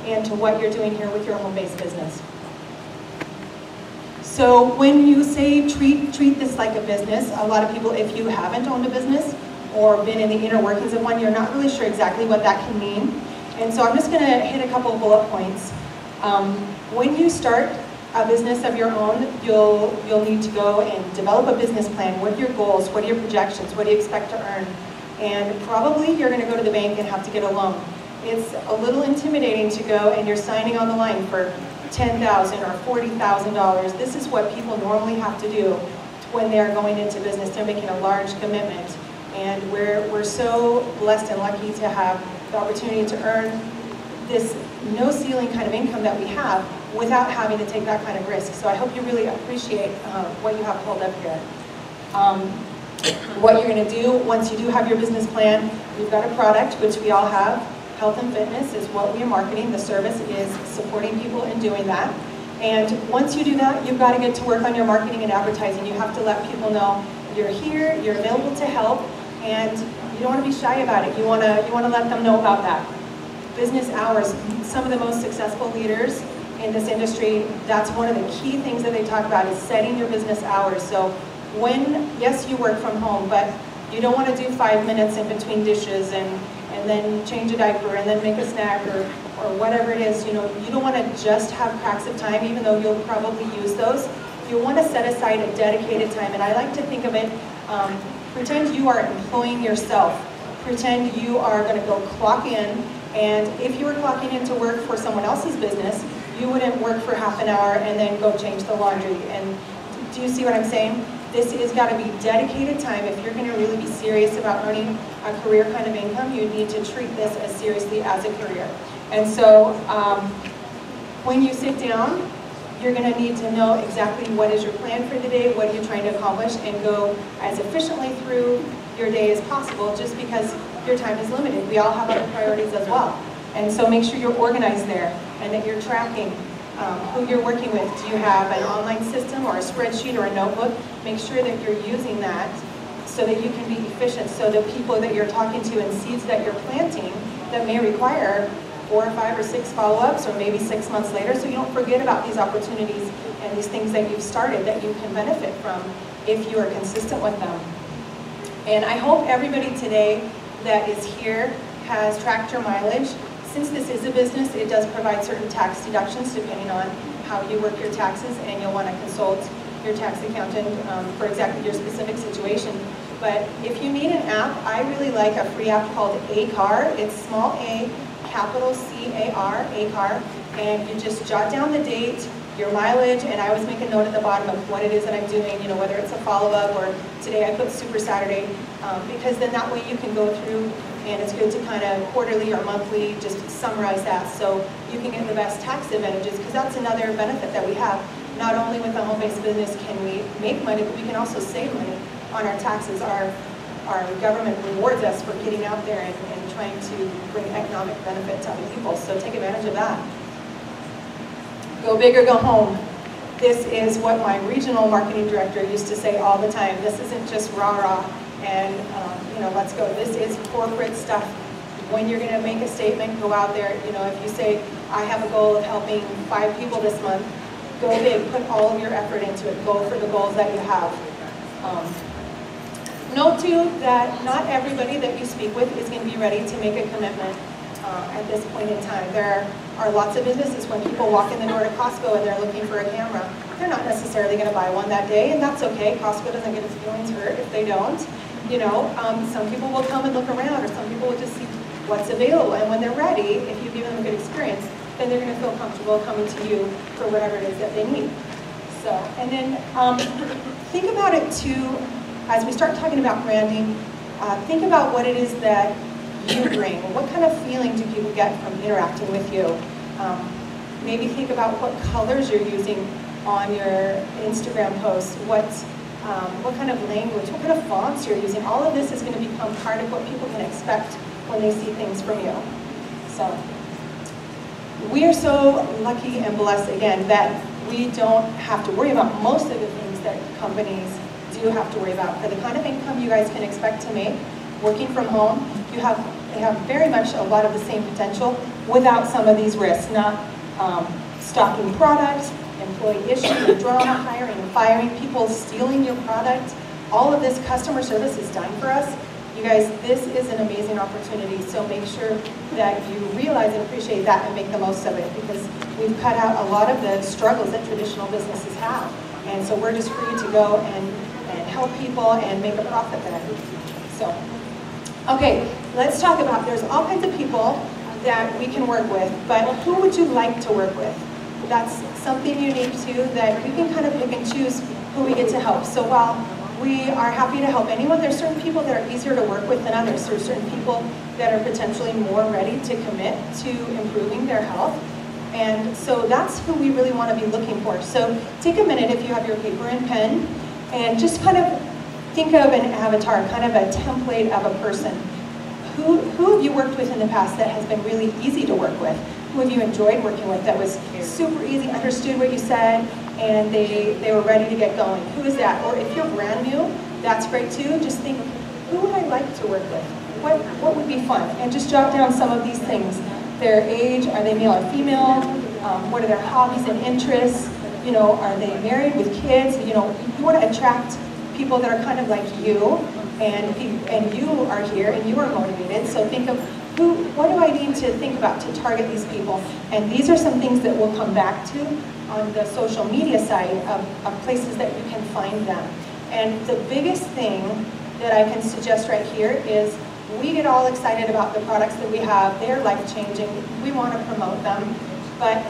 and to what you're doing here with your home-based business. So when you say treat this like a business, a lot of people, if you haven't owned a business or been in the inner workings of one, you're not really sure exactly what that can mean. And so I'm just going to hit a couple of bullet points. When you start a business of your own, you'll need to go and develop a business plan. What are your goals? What are your projections? What do you expect to earn? And probably you're going to go to the bank and have to get a loan. It's a little intimidating to go and you're signing on the line for $10,000 or $40,000. This is what people normally have to do when they're going into business. They're making a large commitment. And we're so blessed and lucky to have the opportunity to earn this no ceiling kind of income that we have without having to take that kind of risk. So I hope you really appreciate what you have pulled up here. What you're going to do once you do have your business plan, you've got a product, which we all have. Health and fitness is what we are marketing. The service is supporting people in doing that. And once you do that, you've got to get to work on your marketing and advertising. You have to let people know you're here, you're available to help, and you don't want to be shy about it. You want to let them know about that. Business hours. Some of the most successful leaders in this industry, that's one of the key things that they talk about is setting your business hours. So when, yes, you work from home, but you don't want to do 5 minutes in between dishes and then change a diaper and then make a snack or whatever it is. You don't want to just have cracks of time, even though you'll probably use those. You want to set aside a dedicated time, and I like to think of it, pretend you are employing yourself. Pretend you are going to go clock in, and if you were clocking in to work for someone else's business, you wouldn't work for half an hour and then go change the laundry. And do you see what I'm saying? This has got to be dedicated time. If you're going to really be serious about earning a career kind of income, you need to treat this as seriously as a career. And so when you sit down, you're going to need to know exactly what is your plan for the day, what are you trying to accomplish, and go as efficiently through your day as possible, just because your time is limited. We all have other priorities as well. And so make sure you're organized there and that you're tracking who you're working with. Do you have an online system or a spreadsheet or a notebook? Make sure that you're using that so that you can be efficient, so the people that you're talking to and seeds that you're planting that may require 4 or 5 or 6 follow-ups or maybe 6 months later, so you don't forget about these opportunities and these things that you've started that you can benefit from if you are consistent with them. And I hope everybody today that is here has tracked your mileage. Since this is a business, it does provide certain tax deductions depending on how you work your taxes, and you'll want to consult your tax accountant for exactly your specific situation. But if you need an app, I really like a free app called ACAR. It's small a, capital C-A-R, ACAR, and you just jot down the date, your mileage, and I always make a note at the bottom of what it is that I'm doing, whether it's a follow-up or today I put Super Saturday, because then that way you can go through, and it's good to kind of quarterly or monthly just summarize that so you can get the best tax advantages, because that's another benefit that we have. Not only with a home-based business can we make money, but we can also save money on our taxes. Our government rewards us for getting out there and trying to bring economic benefit to other people, so take advantage of that. Go big or go home. This is what my regional marketing director used to say all the time. This isn't just rah-rah and let's go. This is corporate stuff. When you're going to make a statement, go out there. If you say, I have a goal of helping 5 people this month, go big. Put all of your effort into it. Go for the goals that you have. Note too that not everybody that you speak with is going to be ready to make a commitment at this point in time. There are lots of businesses when people walk in the door to Costco and they're looking for a camera. They're not necessarily going to buy one that day, and that's okay. Costco doesn't get its feelings hurt if they don't. Some people will come and look around, or some people will just see what's available, and when they're ready, if you give them a good experience, then they're going to feel comfortable coming to you for whatever it is that they need. So, and then think about it too, as we start talking about branding, think about what it is that you bring. What kind of feeling do people get from interacting with you? Maybe think about what colors you're using on your Instagram posts, what kind of language, what kind of fonts you're using. All of this is going to become part of what people can expect when they see things from you. So we are so lucky and blessed, again, that we don't have to worry about most of the things that companies do have to worry about. For the kind of income you guys can expect to make working from home, they have very much a lot of the same potential, without some of these risks, not stocking products, employee issue, drama, hiring and firing, people stealing your product. All of this customer service is done for us. You guys, this is an amazing opportunity, so make sure that you realize and appreciate that and make the most of it, because we've cut out a lot of the struggles that traditional businesses have. And so we're just free to go and help people and make a profit there. So, okay, let's talk about, there's all kinds of people that we can work with, but who would you like to work with? That's something unique too, that we can kind of pick and choose who we get to help. So while we are happy to help anyone, there's certain people that are easier to work with than others. There's certain people that are potentially more ready to commit to improving their health. And so that's who we really want to be looking for. So take a minute if you have your paper and pen, and just kind of think of an avatar, kind of a template of a person. Who have you worked with in the past that has been really easy to work with? Who have you enjoyed working with that was super easy, understood what you said, and they were ready to get going? Who is that? Or if you're brand new, that's great too. Just think, who would I like to work with? What would be fun? And just jot down some of these things. Their age, are they male or female? What are their hobbies and interests? You know, are they married with kids? You know, you want to attract people that are kind of like you, and you are here and you are motivated. So think of what do I need to think about to target these people? And these are some things that we'll come back to on the social media side of places that you can find them. And the biggest thing that I can suggest right here is we get all excited about the products that we have. They're life-changing. We want to promote them. But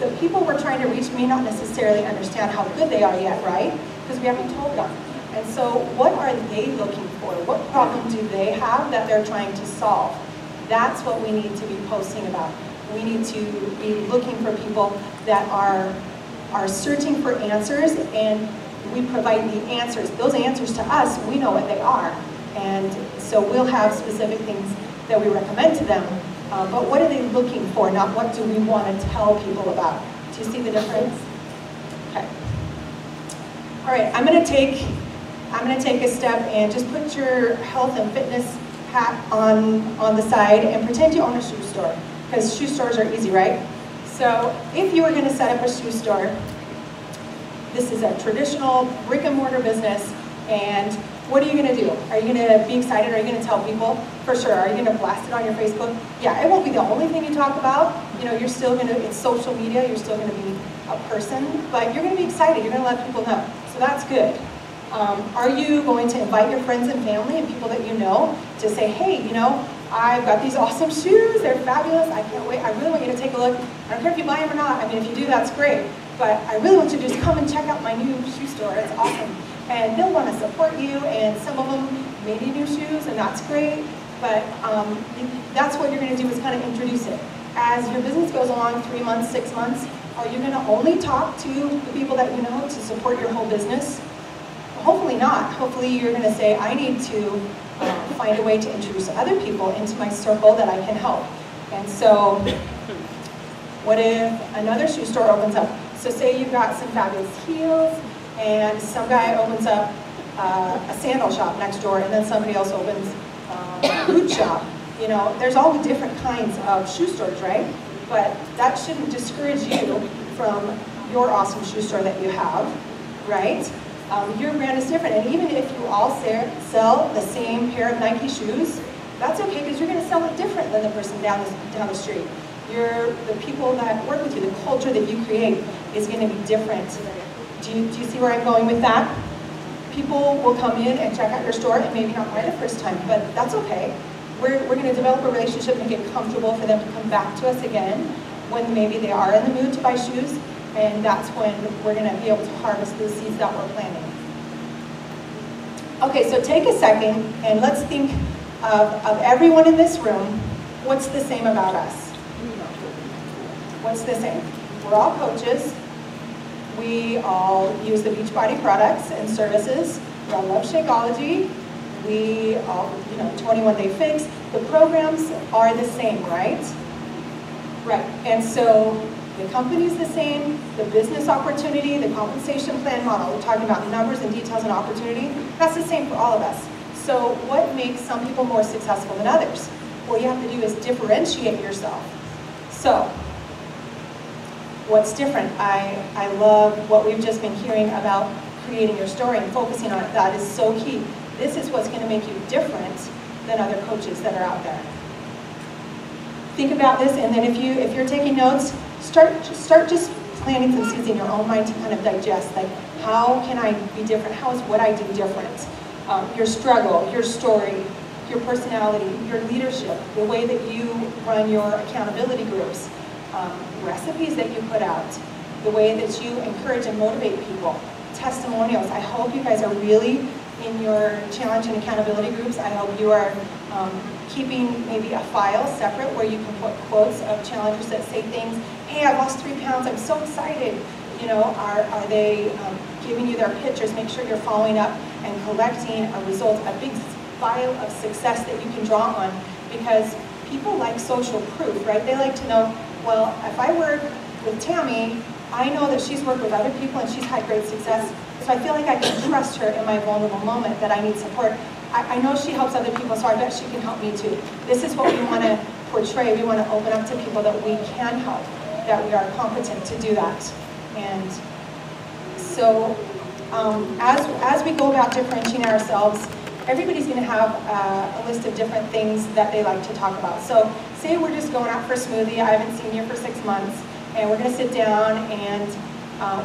the people we're trying to reach may not necessarily understand how good they are yet, right? Because we haven't told them. And so what are they looking for? What problem do they have that they're trying to solve? That's what we need to be posting about. We need to be looking for people that are searching for answers, and we provide the answers. Those answers to us, we know what they are. And so we'll have specific things that we recommend to them. But what are they looking for, not what do we want to tell people about? Do you see the difference? Okay. All right, I'm going to take a step and just put your health and fitness hat on the side and pretend you own a shoe store, because shoe stores are easy, right? So if you were going to set up a shoe store, this is a traditional brick and mortar business, and what are you going to do? Are you going to be excited? Are you going to tell people? For sure. Are you going to blast it on your Facebook? Yeah, it won't be the only thing you talk about. You know, you're still going to, it's social media, you're still going to be a person, but you're going to be excited. You're going to let people know. So that's good. Are you going to invite your friends and family and people that you know to say, hey, you know, I've got these awesome shoes, they're fabulous, I can't wait, I really want you to take a look. I don't care if you buy them or not, I mean, if you do, that's great, but I really want you to just come and check out my new shoe store, it's awesome. And they'll want to support you, and some of them may need new shoes, and that's great, but that's what you're going to do, is kind of introduce it. As your business goes along, 3 months, 6 months, are you going to only talk to the people that you know to support your whole business? Hopefully not. Hopefully you're going to say, I need to find a way to introduce other people into my circle that I can help. And so, what if another shoe store opens up? So say you've got some fabulous heels, and some guy opens up a sandal shop next door, and then somebody else opens a boot shop. You know, there's all the different kinds of shoe stores, right? But that shouldn't discourage you from your awesome shoe store that you have, right? Your brand is different, and even if you all sell the same pair of Nike shoes, that's okay, because you're going to sell it different than the person down the street. The people that work with you, the culture that you create is going to be different. Do you see where I'm going with that? People will come in and check out your store and maybe not buy the first time, but that's okay. We're going to develop a relationship and make it comfortable for them to come back to us again when maybe they are in the mood to buy shoes. And that's when we're going to be able to harvest the seeds that we're planting. Okay, so take a second and let's think of everyone in this room. What's the same about us? What's the same? We're all coaches. We all use the Beachbody products and services. We all love Shakeology. We all, 21-day fix. The programs are the same, right? Right, and so the company's the same, the business opportunity, the compensation plan model, we're talking about numbers and details and opportunity, that's the same for all of us. So what makes some people more successful than others? What you have to do is differentiate yourself. So, what's different? I love what we've just been hearing about creating your story and focusing on it. That is so key. This is what's going to make you different than other coaches that are out there. Think about this, and then if you're taking notes, start just planting some seeds in your own mind to kind of digest. Like, how can I be different? How is what I do different? Your struggle, your story, your personality, your leadership, the way that you run your accountability groups, recipes that you put out, the way that you encourage and motivate people, testimonials. I hope you guys are really in your challenge and accountability groups. I hope you are keeping maybe a file separate where you can put quotes of challengers that say things, hey, I lost 3 pounds, I'm so excited. You know, are they giving you their pictures? Make sure you're following up and collecting a result, a big file of success that you can draw on, because people like social proof, right? They like to know, well, if I work with Tammy, I know that she's worked with other people and she's had great success, so I feel like I can trust her in my vulnerable moment that I need support. I know she helps other people, so I bet she can help me too. This is what we want to portray. We want to open up to people that we can help, that we are competent to do that. And so as we go about differentiating ourselves, everybody's going to have a list of different things that they like to talk about. So say we're just going out for a smoothie, I haven't seen you for 6 months, and we're going to sit down and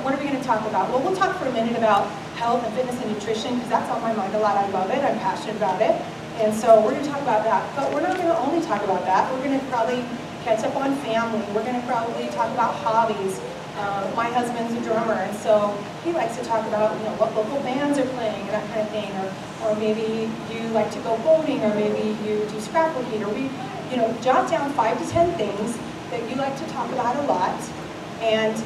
what are we going to talk about? Well, we'll talk for a minute about health and fitness and nutrition, because that's on my mind a lot. I love it, I'm passionate about it, and so we're going to talk about that. But we're not going to only talk about that. We're going to probably catch up on family. We're going to probably talk about hobbies. My husband's a drummer, and so he likes to talk about, you know, what local bands are playing and that kind of thing, or maybe you like to go boating, or maybe you do scrapbooking, or you know, jot down 5 to 10 things that you like to talk about a lot, and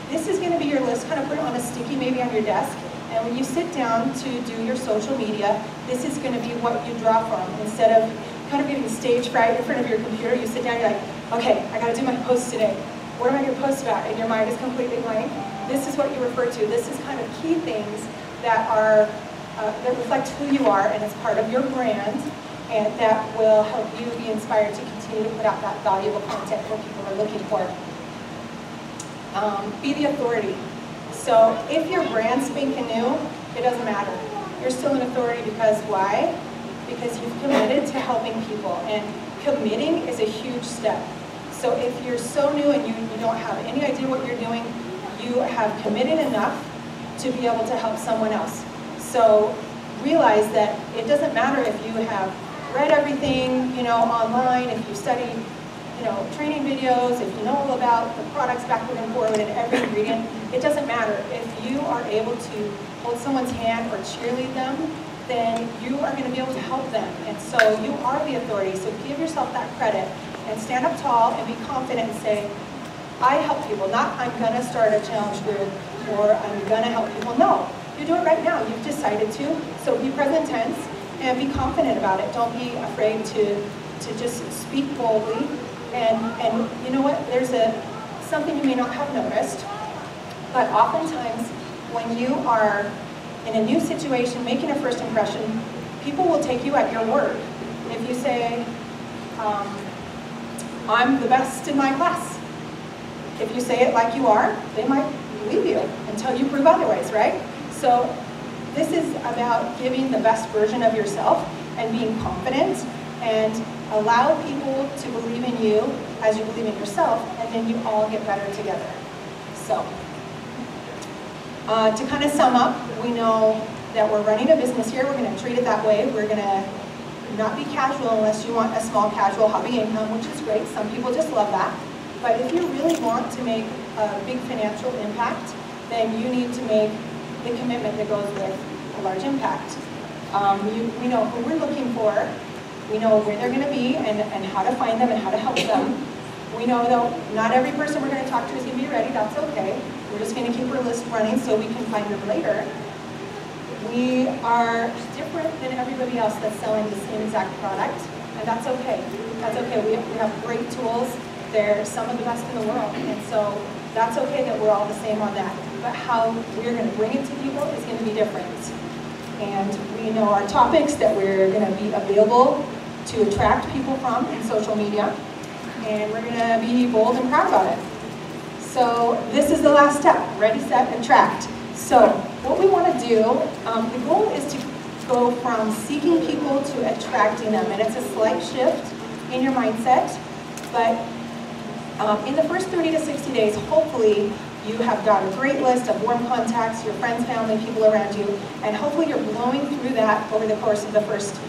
this is going to be your list. Kind of put it on a sticky maybe on your desk, and when you sit down to do your social media, this is going to be what you draw from. Instead of kind of getting stage fright in front of your computer, you sit down, you're like, okay, I got to do my post today. What am I going to post about? And your mind is completely blank. This is what you refer to. This is kind of key things that are that reflect who you are, and it's part of your brand, and that will help you be inspired to continue to put out that valuable content what people are looking for. Be the authority. So if your brand's spanking new, it doesn't matter. You're still an authority, because why? Because you've committed to helping people, and committing is a huge step. So if you're so new and you don't have any idea what you're doing, you have committed enough to be able to help someone else. So realize that it doesn't matter if you have read everything, you know, online, if you studied, you know, training videos, if you know all about the products backward and forward and every ingredient. It doesn't matter. If you are able to hold someone's hand or cheerlead them, then you are going to be able to help them. And so you are the authority. So give yourself that credit and stand up tall and be confident and say, I help people, not I'm going to start a challenge group or I'm going to help people. No, you do it right now. You've decided to. So be present tense and be confident about it. Don't be afraid to just speak boldly. And you know what? There's something you may not have noticed, but oftentimes when you are in a new situation, making a first impression, people will take you at your word. If you say, I'm the best in my class. If you say it like you are, they might believe you until you prove otherwise, right? So this is about giving the best version of yourself and being confident, and allow people to believe in you as you believe in yourself, and then you all get better together. So to kind of sum up, we know that we're running a business here. We're going to treat it that way. We're going to not be casual unless you want a small casual hobby income, which is great. Some people just love that. But if you really want to make a big financial impact, then you need to make the commitment that goes with a large impact. We know who we're looking for. We know where they're going to be and how to find them and how to help them. We know that not every person we're going to talk to is going to be ready. That's okay. We're just going to keep our list running so we can find them later. We are different than everybody else that's selling the same exact product, and that's okay. That's okay. We have great tools. They're some of the best in the world, and so that's okay that we're all the same on that. But how we're going to bring it to people is going to be different. And we know our topics that we're going to be available to attract people from in social media, and we're going to be bold and proud about it. So this is the last step, ready, set, attract. So what we want to do, the goal is to go from seeking people to attracting them, and it's a slight shift in your mindset, but in the first 30 to 60 days, hopefully you have got a great list of warm contacts, your friends, family, people around you, and hopefully you're blowing through that over the course of the first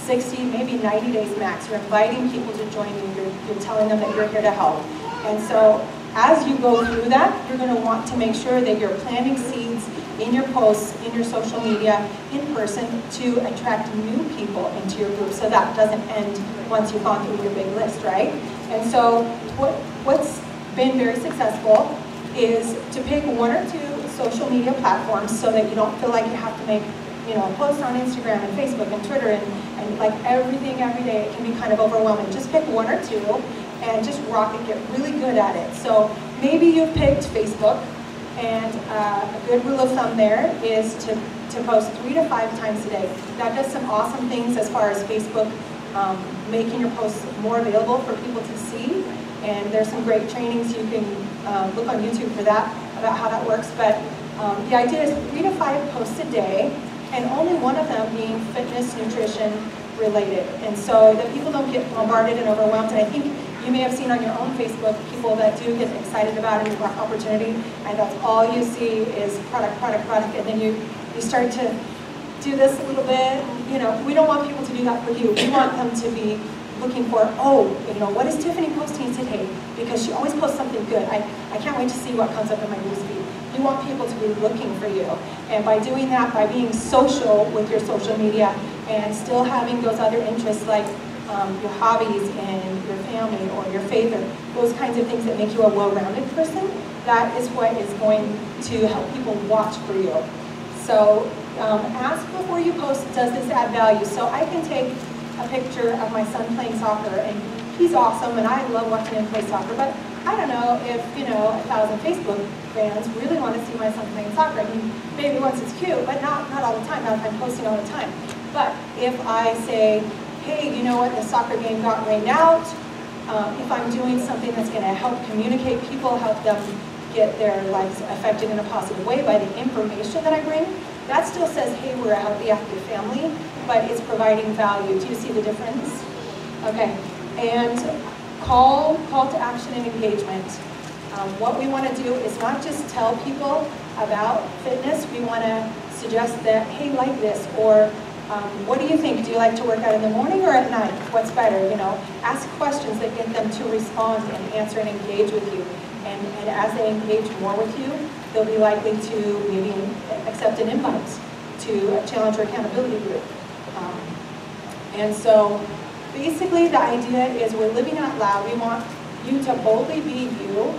60, maybe 90 days max. You're inviting people to join you, you're telling them that you're here to help. And so as you go through that, you're going to want to make sure that you're planting seeds in your posts, in your social media, in person, to attract new people into your group, so that doesn't end once you've gone through your big list, right? And so what's been very successful is to pick one or two social media platforms so that you don't feel like you have to make, you know, posts on Instagram and Facebook and Twitter and like everything every day. It can be kind of overwhelming. Just pick one or two and just rock it, get really good at it. So maybe you've picked Facebook, and a good rule of thumb there is to post 3 to 5 times a day. That does some awesome things as far as Facebook making your posts more available for people to see. And there's some great trainings you can look on YouTube for that, about how that works. But the idea is 3 to 5 posts a day, and only one of them being fitness, nutrition related. And so that people don't get bombarded and overwhelmed. And I think you may have seen on your own Facebook people that do get excited about a new opportunity, and that's all you see is product, product, product, and then you start to do this a little bit. You know, we don't want people to do that for you. We want them to be looking for, oh, you know, what is Tiffany posting today? Because she always posts something good. I can't wait to see what comes up in my newsfeed. You want people to be looking for you. And by doing that, by being social with your social media and still having those other interests like your hobbies and your family or your faith, or those kinds of things that make you a well-rounded person, that is what is going to help people watch for you. So ask before you post, does this add value? So I can take a picture of my son playing soccer, and he's awesome, and I love watching him play soccer, but I don't know if, you know, 1,000 Facebook fans really want to see my son playing soccer. I mean, maybe once it's cute, but not all the time, not if I'm posting all the time. But if I say, hey, you know what, the soccer game got rained out, if I'm doing something that's going to help communicate people, help them get their lives affected in a positive way by the information that I bring, that still says, hey, we're a healthy, active family, but it's providing value. Do you see the difference? Okay, and call to action and engagement. What we want to do is not just tell people about fitness, we want to suggest that, hey, like this, or what do you think? Do you like to work out in the morning or at night? What's better? You know, ask questions that get them to respond and answer and engage with you. And as they engage more with you, they'll be likely to maybe accept an invite to a challenge or accountability group. And so basically the idea is we're living out loud. We want you to boldly be you,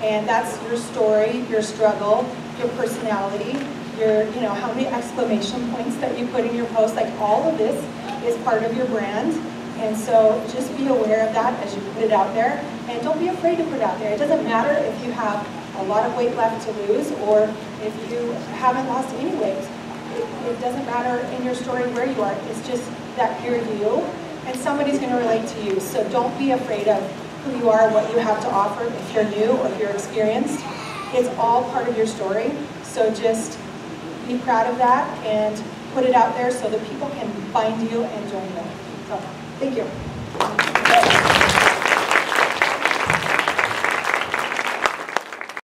and that's your story, your struggle, your personality, your, you know, how many exclamation points that you put in your post. Like, all of this is part of your brand. And so just be aware of that as you put it out there, and don't be afraid to put it out there. It doesn't matter if you have a lot of weight left to lose or if you haven't lost any weight. It doesn't matter in your story where you are. It's just that you're you, and somebody's going to relate to you. So don't be afraid of who you are, what you have to offer. If you're new or if you're experienced, it's all part of your story. So just be proud of that and put it out there so that people can find you and join you. So, thank you.